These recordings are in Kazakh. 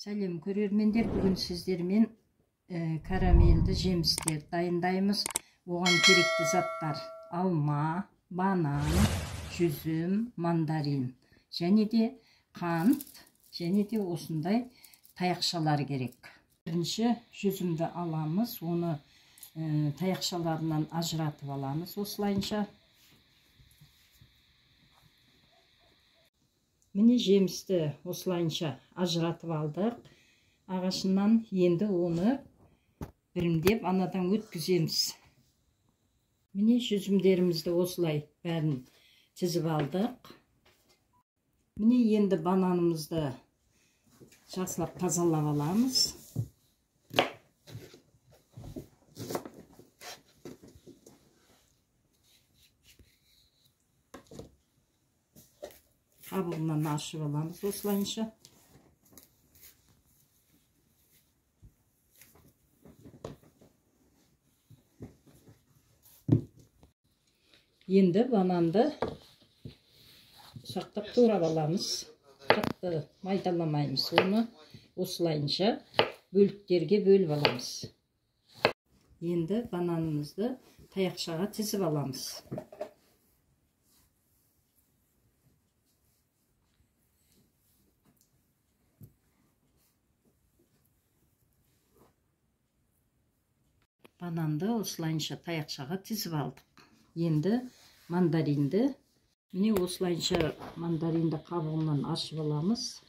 Сәлем көрермендер, бүгін сіздермен карамельді жемістер дайындаймыз. Оған керекті заттар: алма, банан, жүзім, мандарин, және де қант, және де осындай таяқшалар керек. Бірінші жүзімді аламыз, оны таяқшаларынан ажыратып аламыз осылайынша. Міне жемісті осылайынша ажыратып алдық ағашынан. Енді оны бірімдеп анадан өткіземіз. Міне жүзімдерімізді осылай бәрін тізіп алдық. Міне енді бананымызды жақсылап тазалап аламыз. Қабығынан ашып аламыз осылайынша. Енді бананды ұсақтап турап аламыз. Қатты майдаламаймыз. Оны осылайынша бөліктерге бөліп аламыз. Енді бананымызды таяқшаға тізіп аламыз. Бананды осылайынша таяқшаға тізіп алдық. Енді мандаринді, міне осылайынша мандаринді қабығынан ашып аламыз.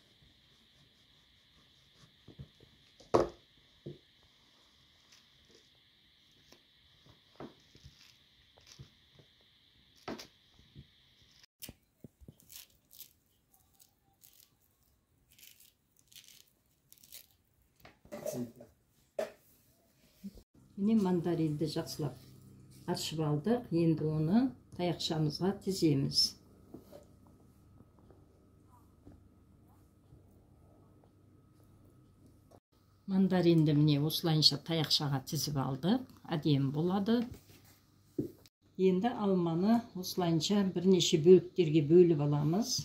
Міне мандаринді жақсылап ашып алдық. Енді оны таяқшамызға тіземіз. Мандаринді міне осылайынша таяқшаға тізіп алдық. Әдемі болады. Енді алманы осылайынша бірнеше бөліктерге бөліп аламыз.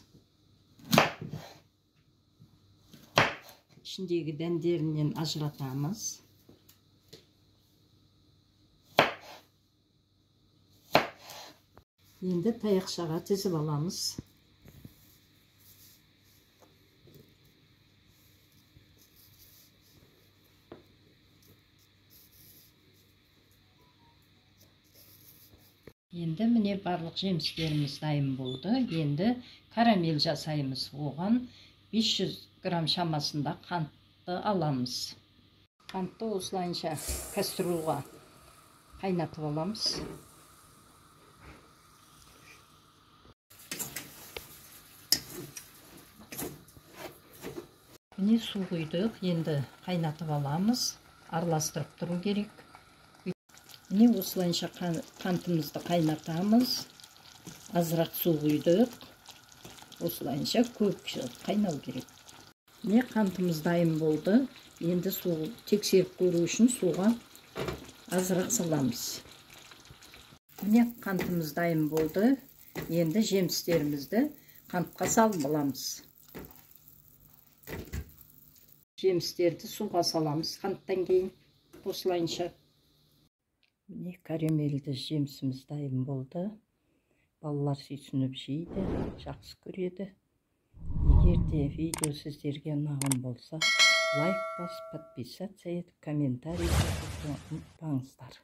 Ішіндегі дәндерінен ажыратамыз. Енді таяқшаға тізіп аламыз. Енді міне барлық жемістеріміз дайын болды. Енді карамель жасаймыз. Оған 500 грамм шамасында қантты аламыз. Қантты осылайынша кастрюлға қайнатып аламыз. Міне су құйдық, енді қайнатып аламыз. Араластырып тұру керек. Міне осылайынша қантымызды қайнатамыз. Азырақ су құйдық. Осылайынша көп қайнау керек. Міне қантымыз дайын болды. Енді су тексеріп көру үшін суға азырақ саламыз. Міне қантымыз дайын болды. Енді жемістерімізді қантқа салып аламыз. Жемістерді суға саламыз қанттан кейін осылайынша. Міне карамельді жемісіміз дайын болды. Балалар сүйсініп жейді, жақсы көреді. Егер де видео сіздерге ұнаған болса, лайк басып, подписаться етіп, комментарий жазуды ұмытпаңыздар.